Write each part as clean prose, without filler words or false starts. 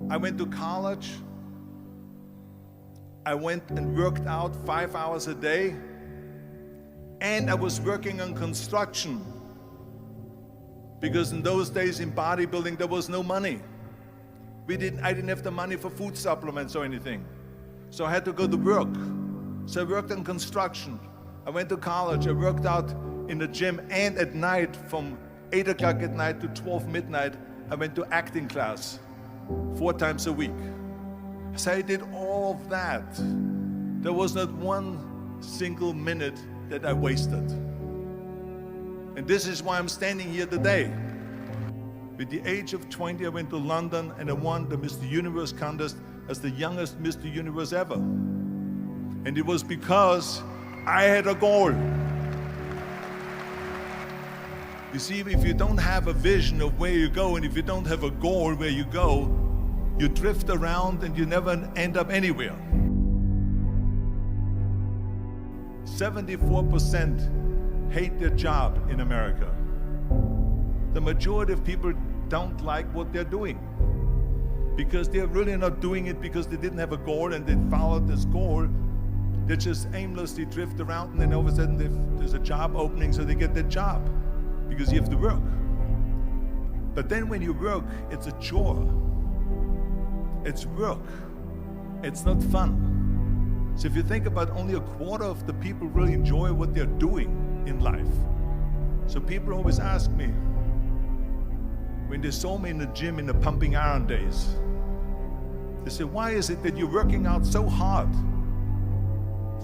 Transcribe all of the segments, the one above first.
I went to college. I went and worked out 5 hours a day, and I was working on construction, because in those days in bodybuilding there was no money. I didn't have the money for food supplements or anything, so I had to go to work. So I worked on construction. I went to college. I worked out in the gym, and at night from 8 o'clock at night to 12 midnight, I went to acting class 4 times a week. So I did all of that. There was not one single minute that I wasted. And this is why I'm standing here today. With the age of 20, I went to London and I won the Mr. Universe contest as the youngest Mr. Universe ever. And it was because I had a goal. You see, if you don't have a vision of where you go, and if you don't have a goal where you go, you drift around and you never end up anywhere. 74% hate their job in America. The majority of people don't like what they're doing because they're really not doing it because they didn't have a goal and they followed this goal. They just aimlessly drift around, and then all of a sudden there's a job opening, so they get that job because you have to work. But then when you work, it's a chore. It's work. It's not fun. So if you think about, only a quarter of the people really enjoy what they're doing in life. So people always ask me, when they saw me in the gym in the pumping iron days, they say, why is it that you're working out so hard?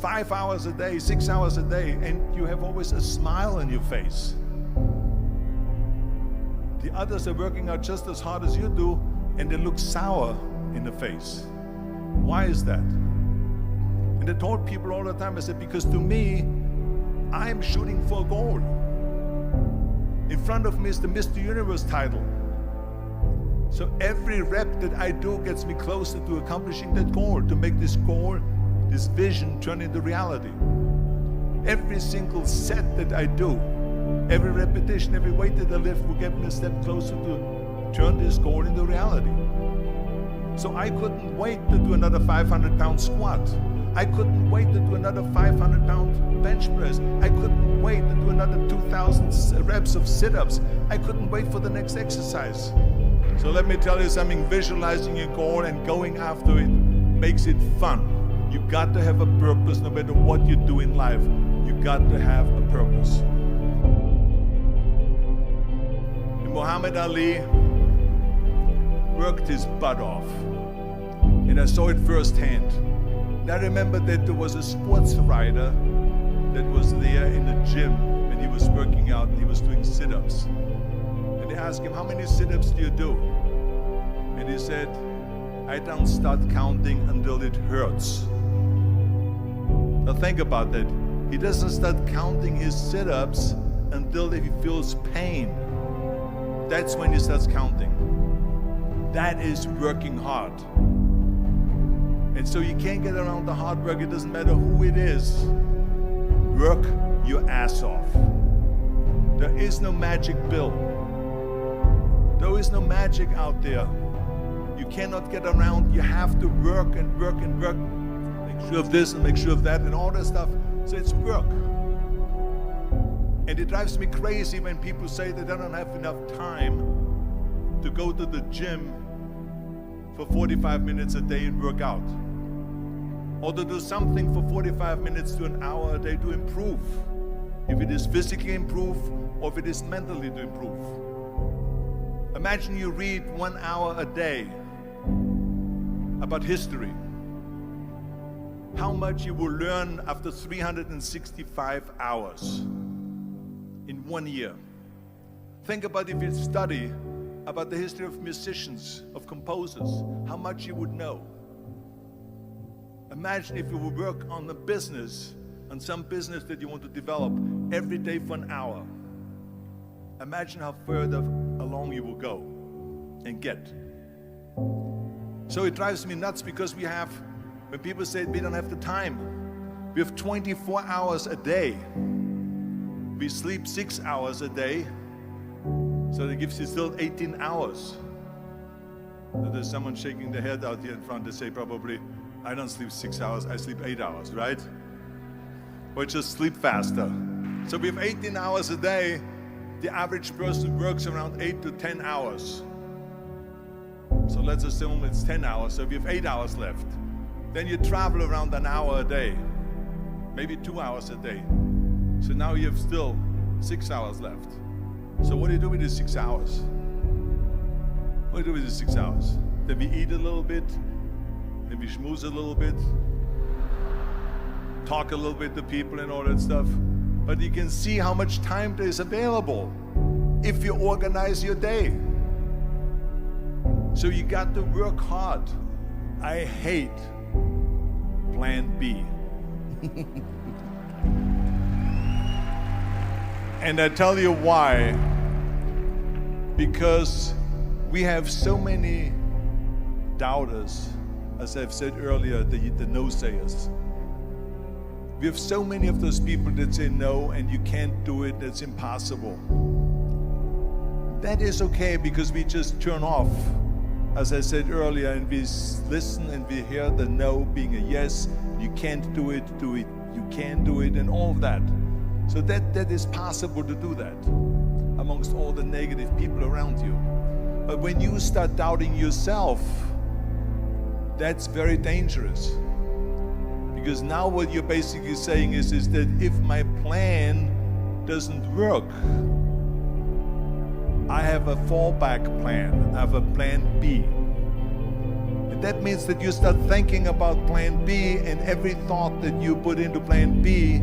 5 hours a day, 6 hours a day, and you have always a smile on your face. The others are working out just as hard as you do, and they look sour in the face. Why is that? And I told people all the time, I said, because to me, I'm shooting for a goal. In front of me is the Mr. Universe title. So every rep that I do gets me closer to accomplishing that goal, to make this goal, this vision, turn into reality. Every single set that I do, every repetition, every weight that I lift will get me a step closer to turn this goal into reality. So I couldn't wait to do another 500-pound squat. I couldn't wait to do another 500-pound bench press. I couldn't wait to do another 2,000 reps of sit-ups. I couldn't wait for the next exercise. So let me tell you something, visualizing your goal and going after it makes it fun. You got to have a purpose no matter what you do in life. You got to have a purpose. And Muhammad Ali worked his butt off. And I saw it firsthand. And I remember that there was a sports writer that was there in the gym and he was working out and he was doing sit-ups. And they asked him, how many sit-ups do you do? And he said, I don't start counting until it hurts. Now think about that. He doesn't start counting his sit-ups until he feels pain. That's when he starts counting. That is working hard. And so you can't get around the hard work. It doesn't matter who it is. Work your ass off. There is no magic pill. There is no magic out there. You cannot get around. You have to work and work and work. Make sure of this and make sure of that and all that stuff. So it's work. And it drives me crazy when people say that they don't have enough time to go to the gym for 45 minutes a day and work out. Or to do something for 45 minutes to an hour a day to improve. If it is physically improve or if it is mentally to improve. Imagine you read 1 hour a day about history. How much you will learn after 365 hours in 1 year. Think about if you study about the history of musicians, of composers, how much you would know. Imagine if you would work on a business, on some business that you want to develop every day for an hour. Imagine how further along you will go and get. So it drives me nuts because when people say we don't have the time, we have 24 hours a day. We sleep 6 hours a day, so that gives you still 18 hours. There's someone shaking their head out here in front. They say probably, I don't sleep 6 hours, I sleep 8 hours, right? Or just sleep faster. So we have 18 hours a day. The average person works around 8 to 10 hours. So let's assume it's 10 hours, so we have 8 hours left. Then you travel around an hour a day, maybe 2 hours a day. So now you have still 6 hours left. So what do you do with these 6 hours? What do you do with these 6 hours? Then we eat a little bit, then we schmooze a little bit, talk a little bit to people and all that stuff. But you can see how much time there is available if you organize your day. So you got to work hard. I hate plan B. And I tell you why. Because we have so many doubters, as I've said earlier, the no-sayers. We have so many of those people that say no and you can't do it, it's impossible. That is okay because we just turn off, as I said earlier, and we listen and we hear the no being a yes. You can't do it, you can do it, and all of that. So that is possible to do that amongst all the negative people around you. But when you start doubting yourself, that's very dangerous. Because now what you're basically saying is that if my plan doesn't work, I have a fallback plan, I have a plan B. And that means that you start thinking about plan B, and every thought that you put into plan B,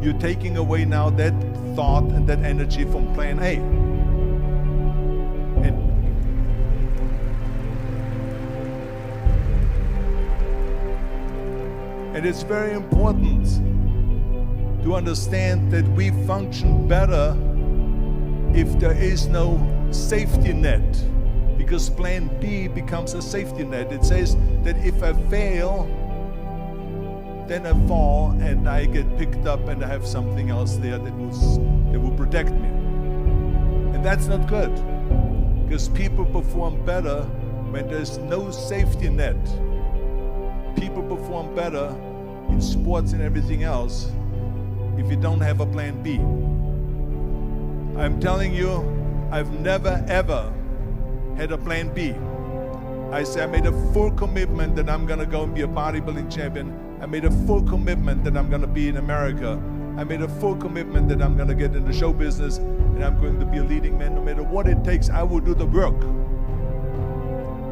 you're taking away now that thought and that energy from plan A. And it's very important to understand that we function better if there is no safety net, because plan B becomes a safety net. It says that if I fail, then I fall and I get picked up and I have something else there that will protect me. And that's not good, because people perform better when there's no safety net. People perform better in sports and everything else if you don't have a plan B. I'm telling you, I've never ever had a plan B. I made a full commitment that I'm gonna go and be a bodybuilding champion. I made a full commitment that I'm gonna be in America. I made a full commitment that I'm gonna get in the show business and I'm going to be a leading man. No matter what it takes, I will do the work.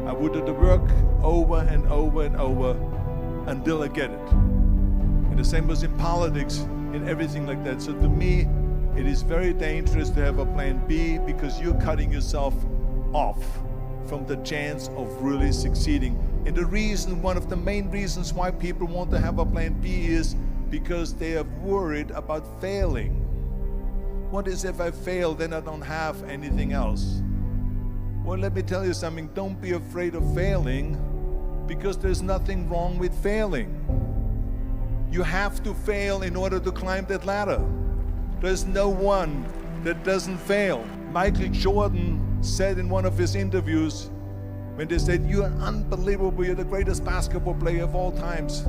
I will do the work over and over and over until I get it. And the same was in politics and everything like that. So to me, it is very dangerous to have a plan B, because you're cutting yourself off from the chance of really succeeding. And the reason, one of the main reasons why people want to have a plan B is because they are worried about failing. What is if I fail, then I don't have anything else? Well, let me tell you something, don't be afraid of failing, because there's nothing wrong with failing. You have to fail in order to climb that ladder. There's no one that doesn't fail. Michael Jordan said in one of his interviews, when they said, "You're unbelievable, you're the greatest basketball player of all times."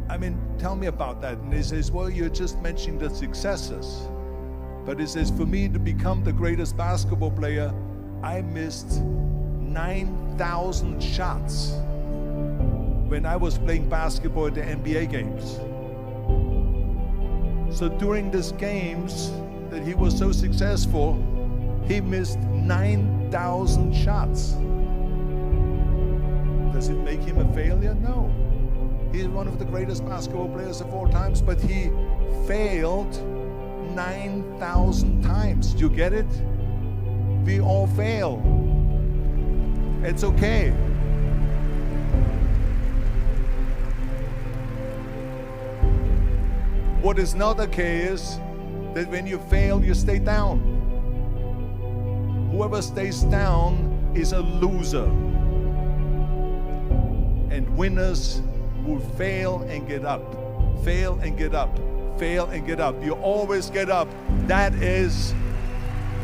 I mean, tell me about that. And he says, well, you're just mentioning the successes. But he says, for me to become the greatest basketball player, I missed 9,000 shots when I was playing basketball at the NBA games. So during these games that he was so successful, he missed 9,000 shots. Does it make him a failure? No. He's one of the greatest basketball players of all times, but he failed 9,000 times. Do you get it? We all fail. It's okay. What is not okay is that when you fail, you stay down. Whoever stays down is a loser. And winners will fail and get up, fail and get up, fail and get up. You always get up. That is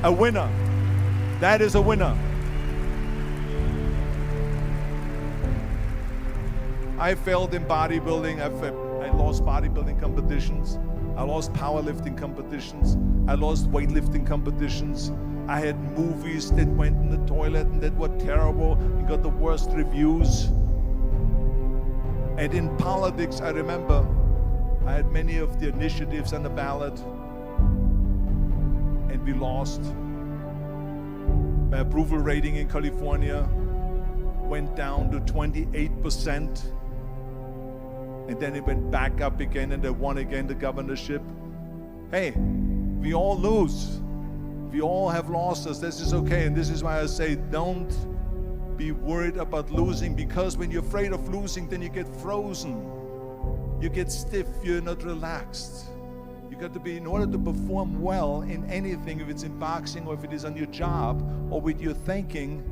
a winner. That is a winner. I failed in bodybuilding. I lost bodybuilding competitions. I lost powerlifting competitions. I lost weightlifting competitions. I had movies that went in the toilet and that were terrible and got the worst reviews. And in politics, I remember I had many of the initiatives on the ballot, and we lost. My approval rating in California went down to 28%, and then it went back up again, and I won again the governorship. Hey, we all lose. We all have losses. This is okay, and this is why I say don't be worried about losing, because when you're afraid of losing, then you get frozen. You get stiff, you're not relaxed. You got to be, in order to perform well in anything, if it's in boxing or if it is on your job or with your thinking,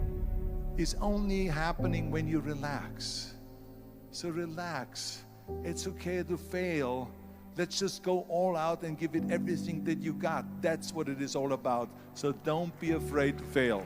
is only happening when you relax. So relax. It's okay to fail. Let's just go all out and give it everything that you got. That's what it is all about. So don't be afraid to fail.